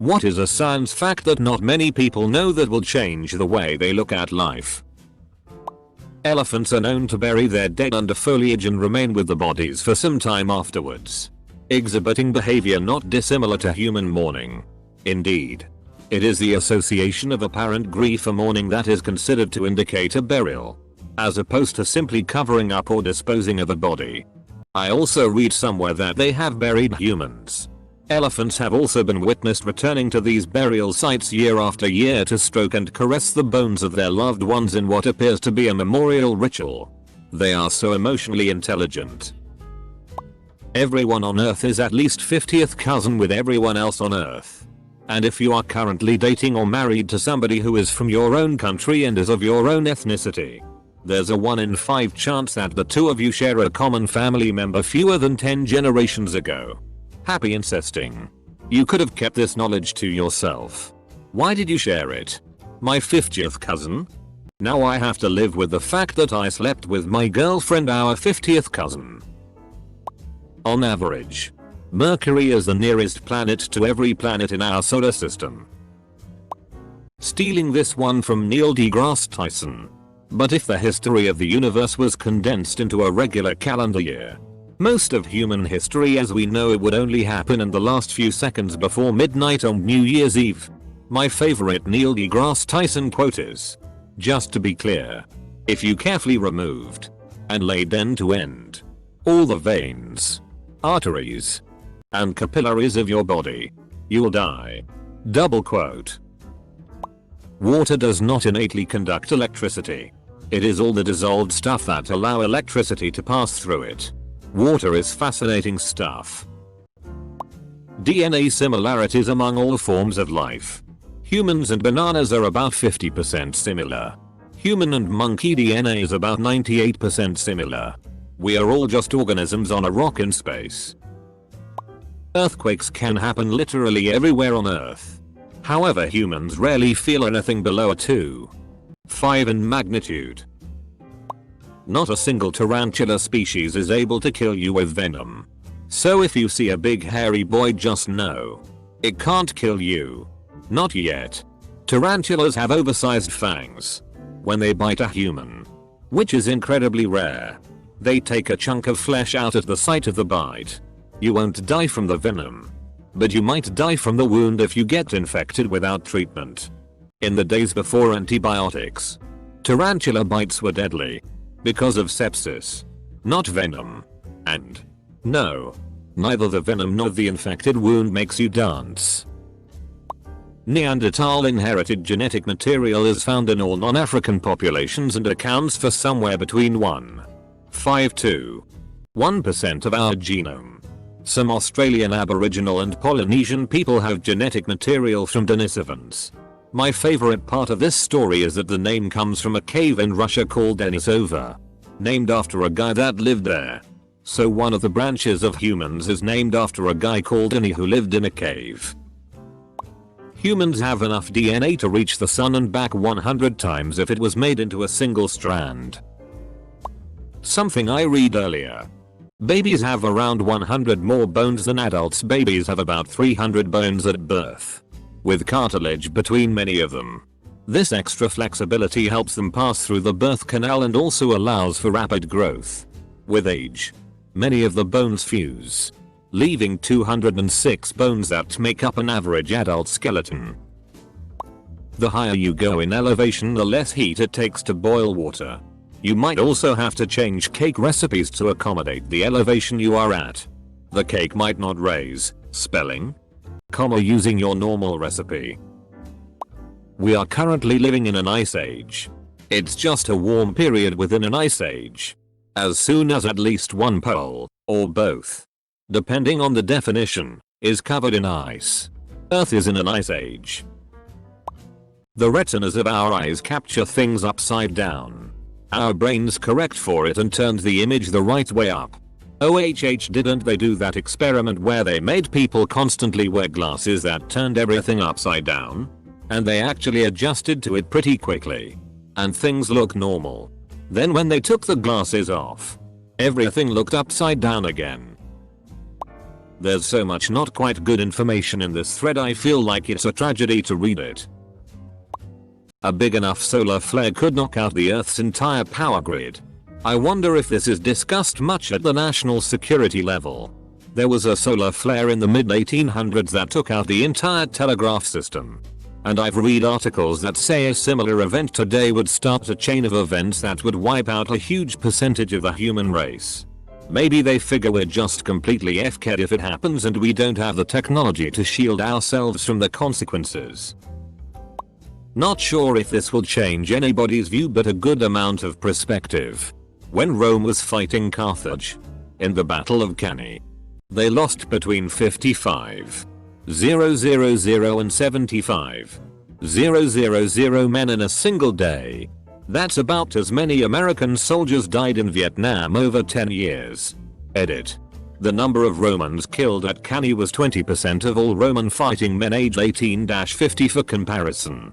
What is a science fact that not many people know that will change the way they look at life? Elephants are known to bury their dead under foliage and remain with the bodies for some time afterwards, exhibiting behavior not dissimilar to human mourning. Indeed, it is the association of apparent grief or mourning that is considered to indicate a burial, as opposed to simply covering up or disposing of a body. I also read somewhere that they have buried humans. Elephants have also been witnessed returning to these burial sites year after year to stroke and caress the bones of their loved ones in what appears to be a memorial ritual. They are so emotionally intelligent. Everyone on Earth is at least 50th cousin with everyone else on Earth. And if you are currently dating or married to somebody who is from your own country and is of your own ethnicity, there's a 1 in 5 chance that the two of you share a common family member fewer than 10 generations ago. Happy incesting. You could have kept this knowledge to yourself. Why did you share it? My 50th cousin? Now I have to live with the fact that I slept with my girlfriend, our 50th cousin. On average, Mercury is the nearest planet to every planet in our solar system. Stealing this one from Neil deGrasse Tyson. But if the history of the universe was condensed into a regular calendar year, most of human history as we know it would only happen in the last few seconds before midnight on New Year's Eve. My favorite Neil deGrasse Tyson quote is, "Just to be clear, if you carefully removed and laid end to end all the veins, arteries, and capillaries of your body, you'll die." Double quote. Water does not innately conduct electricity. It is all the dissolved stuff that allow electricity to pass through it. Water is fascinating stuff. DNA similarities among all forms of life. Humans and bananas are about 50% similar. Human and monkey DNA is about 98% similar. We are all just organisms on a rock in space. Earthquakes can happen literally everywhere on Earth. However, humans rarely feel anything below a 2.5 in magnitude. Not a single tarantula species is able to kill you with venom. So if you see a big hairy boy, just know it can't kill you. Not yet. Tarantulas have oversized fangs when they bite a human, which is incredibly rare. They take a chunk of flesh out at the site of the bite. You won't die from the venom, but you might die from the wound if you get infected without treatment. In the days before antibiotics, tarantula bites were deadly because of sepsis, not venom. And no, neither the venom nor the infected wound makes you dance. Neanderthal inherited genetic material is found in all non-African populations and accounts for somewhere between 1.5 to 1% of our genome. Some Australian Aboriginal and Polynesian people have genetic material from Denisovans. My favorite part of this story is that the name comes from a cave in Russia called Denisova, named after a guy that lived there. So one of the branches of humans is named after a guy called Denis who lived in a cave. Humans have enough DNA to reach the sun and back 100 times if it was made into a single strand. Something I read earlier. Babies have around 100 more bones than adults. Babies have about 300 bones at birth, with cartilage between many of them. This extra flexibility helps them pass through the birth canal and also allows for rapid growth. With age, many of the bones fuse, leaving 206 bones that make up an average adult skeleton. The higher you go in elevation, the less heat it takes to boil water. You might also have to change cake recipes to accommodate the elevation you are at. The cake might not raise, spelling, comma using your normal recipe. We are currently living in an ice age. It's just a warm period within an ice age. As soon as at least one pole, or both, depending on the definition, is covered in ice, Earth is in an ice age. The retinas of our eyes capture things upside down. Our brains correct for it and turned the image the right way up. Didn't they do that experiment where they made people constantly wear glasses that turned everything upside down? And they actually adjusted to it pretty quickly. And things look normal. Then when they took the glasses off, everything looked upside down again. There's so much not quite good information in this thread, I feel like it's a tragedy to read it. A big enough solar flare could knock out the Earth's entire power grid. I wonder if this is discussed much at the national security level. There was a solar flare in the mid 1800s that took out the entire telegraph system. And I've read articles that say a similar event today would start a chain of events that would wipe out a huge percentage of the human race. Maybe they figure we're just completely FK'd if it happens and we don't have the technology to shield ourselves from the consequences. Not sure if this will change anybody's view, but a good amount of perspective. When Rome was fighting Carthage in the Battle of Cannae, they lost between 55,000 and 75,000 men in a single day. That's about as many American soldiers died in Vietnam over 10 years. Edit. The number of Romans killed at Cannae was 20% of all Roman fighting men aged 18-50 for comparison.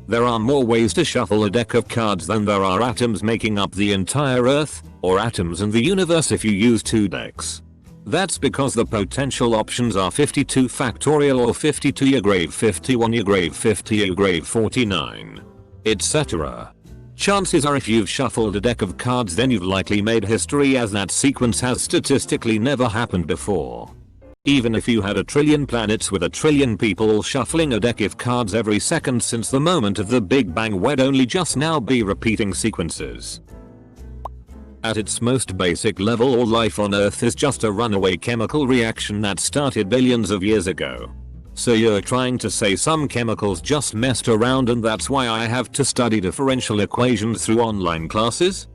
There are more ways to shuffle a deck of cards than there are atoms making up the entire Earth, or atoms in the universe if you use 2 decks. That's because the potential options are 52 factorial or 52 your grave 51 your grave 50 your grave 49, etc. Chances are if you've shuffled a deck of cards then you've likely made history, as that sequence has statistically never happened before. Even if you had a trillion planets with a trillion people all shuffling a deck of cards every second since the moment of the Big Bang, we'd only just now be repeating sequences. At its most basic level, all life on Earth is just a runaway chemical reaction that started billions of years ago. So you're trying to say some chemicals just messed around and that's why I have to study differential equations through online classes?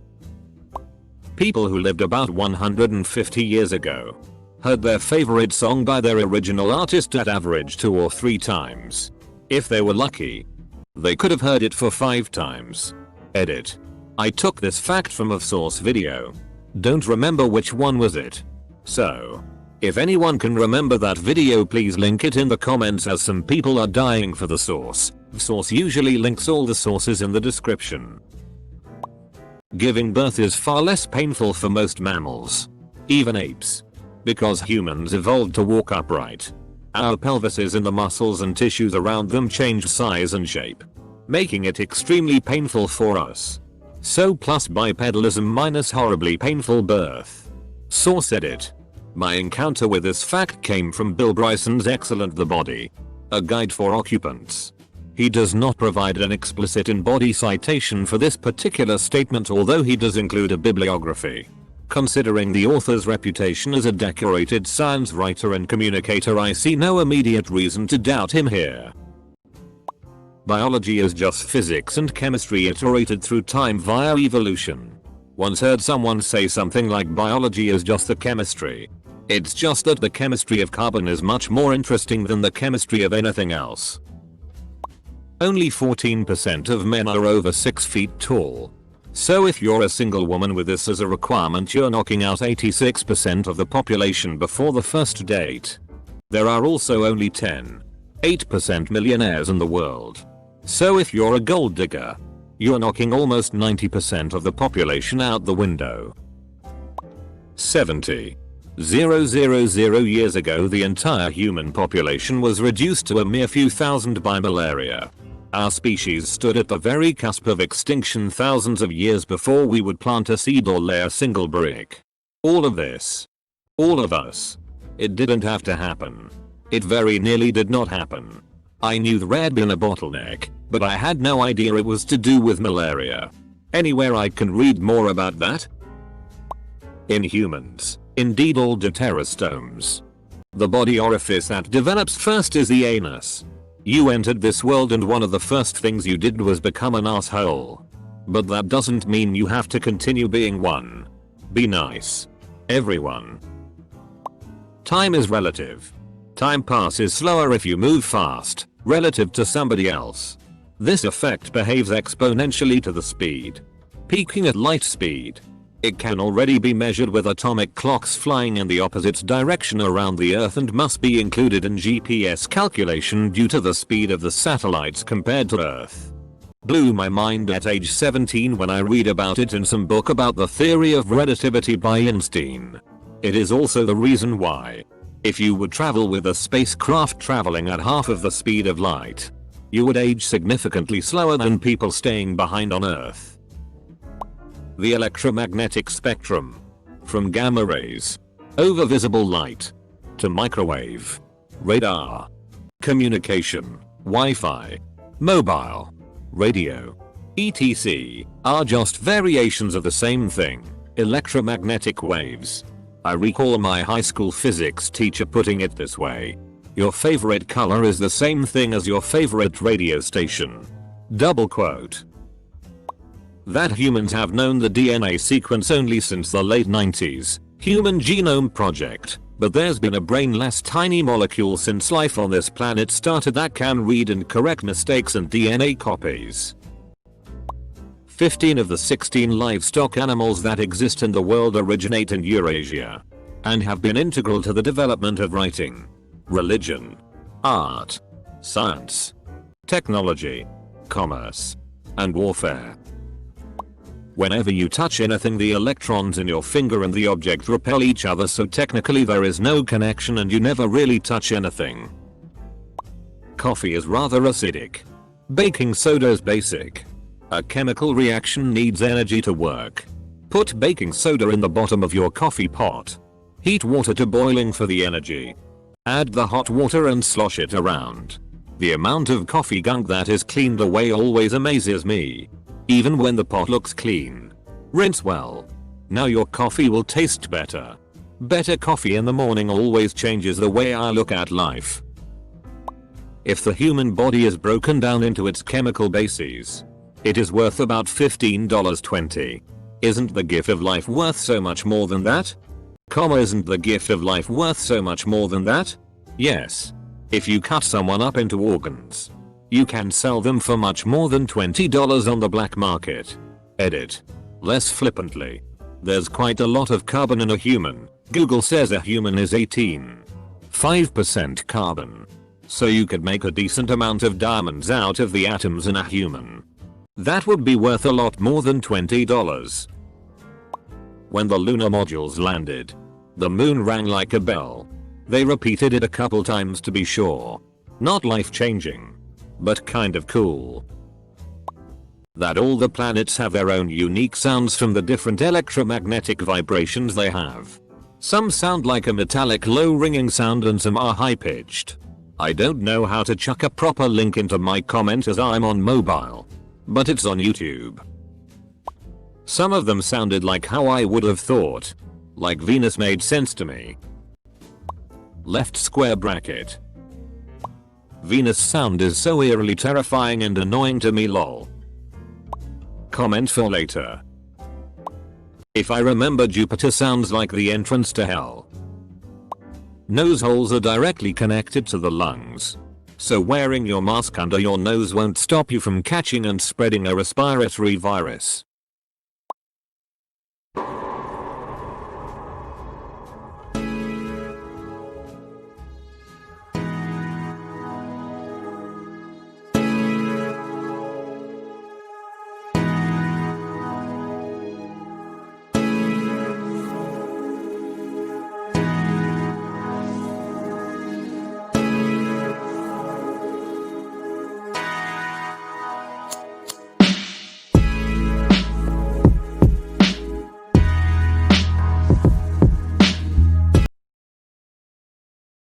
People who lived about 150 years ago heard their favorite song by their original artist at average 2 or 3 times. If they were lucky, they could have heard it for 5 times. Edit. I took this fact from a source video. Don't remember which one was it. So, if anyone can remember that video, please link it in the comments, as some people are dying for the source. The source usually links all the sources in the description. Giving birth is far less painful for most mammals, even apes, because humans evolved to walk upright. Our pelvises and the muscles and tissues around them change size and shape, making it extremely painful for us. So plus bipedalism minus horribly painful birth. Source edit. My encounter with this fact came from Bill Bryson's excellent The Body, a guide for occupants. He does not provide an explicit in-body citation for this particular statement, although he does include a bibliography. Considering the author's reputation as a decorated science writer and communicator, I see no immediate reason to doubt him here. Biology is just physics and chemistry iterated through time via evolution. Once heard someone say something like biology is just the chemistry. It's just that the chemistry of carbon is much more interesting than the chemistry of anything else. Only 14% of men are over 6 feet tall. So if you're a single woman with this as a requirement, you're knocking out 86% of the population before the first date. There are also only 8% millionaires in the world. So if you're a gold digger, you're knocking almost 90% of the population out the window. 70,000 years ago, the entire human population was reduced to a mere few thousand by malaria. Our species stood at the very cusp of extinction thousands of years before we would plant a seed or lay a single brick. All of this, all of us, it didn't have to happen. It very nearly did not happen. I knew there had been a bottleneck, but I had no idea it was to do with malaria. Anywhere I can read more about that? In humans, indeed all deuterostomes. The body orifice that develops first is the anus. You entered this world and one of the first things you did was become an asshole. But that doesn't mean you have to continue being one. Be nice, everyone. Time is relative. Time passes slower if you move fast, relative to somebody else. This effect behaves exponentially to the speed. Peaking at light speed. It can already be measured with atomic clocks flying in the opposite direction around the Earth and must be included in GPS calculation due to the speed of the satellites compared to Earth. Blew my mind at age 17 when I read about it in some book about the theory of relativity by Einstein. It is also the reason why, if you would travel with a spacecraft traveling at half of the speed of light, you would age significantly slower than people staying behind on Earth. The electromagnetic spectrum, from gamma rays, over visible light, to microwave, radar, communication, Wi-Fi, mobile, radio, etc., are just variations of the same thing, electromagnetic waves. I recall my high school physics teacher putting it this way: your favorite color is the same thing as your favorite radio station. Double quote. That humans have known the DNA sequence only since the late 90s, Human Genome Project, but there's been a brainless tiny molecule since life on this planet started that can read and correct mistakes and DNA copies. 15 of the 16 livestock animals that exist in the world originate in Eurasia and have been integral to the development of writing, religion, art, science, technology, commerce, and warfare. Whenever you touch anything, the electrons in your finger and the object repel each other, so technically there is no connection and you never really touch anything. Coffee is rather acidic. Baking soda is basic. A chemical reaction needs energy to work. Put baking soda in the bottom of your coffee pot. Heat water to boiling for the energy. Add the hot water and slosh it around. The amount of coffee gunk that is cleaned away always amazes me. Even when the pot looks clean. Rinse well. Now your coffee will taste better. Better coffee in the morning always changes the way I look at life. If the human body is broken down into its chemical bases, it is worth about $15.20. Isn't the gift of life worth so much more than that? Isn't the gift of life worth so much more than that? Yes. If you cut someone up into organs, you can sell them for much more than $20 on the black market. Edit. Less flippantly. There's quite a lot of carbon in a human. Google says a human is 18.5% carbon. So you could make a decent amount of diamonds out of the atoms in a human. That would be worth a lot more than $20. When the lunar modules landed, the moon rang like a bell. They repeated it a couple times to be sure. Not life-changing, but kind of cool. That all the planets have their own unique sounds from the different electromagnetic vibrations they have. Some sound like a metallic low ringing sound and some are high-pitched. I don't know how to chuck a proper link into my comment as I'm on mobile, but it's on YouTube. Some of them sounded like how I would have thought. Like Venus made sense to me. Left square bracket. Venus sound is so eerily terrifying and annoying to me, lol. Comment for later. If I remember, Jupiter sounds like the entrance to hell. Nose holes are directly connected to the lungs, so wearing your mask under your nose won't stop you from catching and spreading a respiratory virus.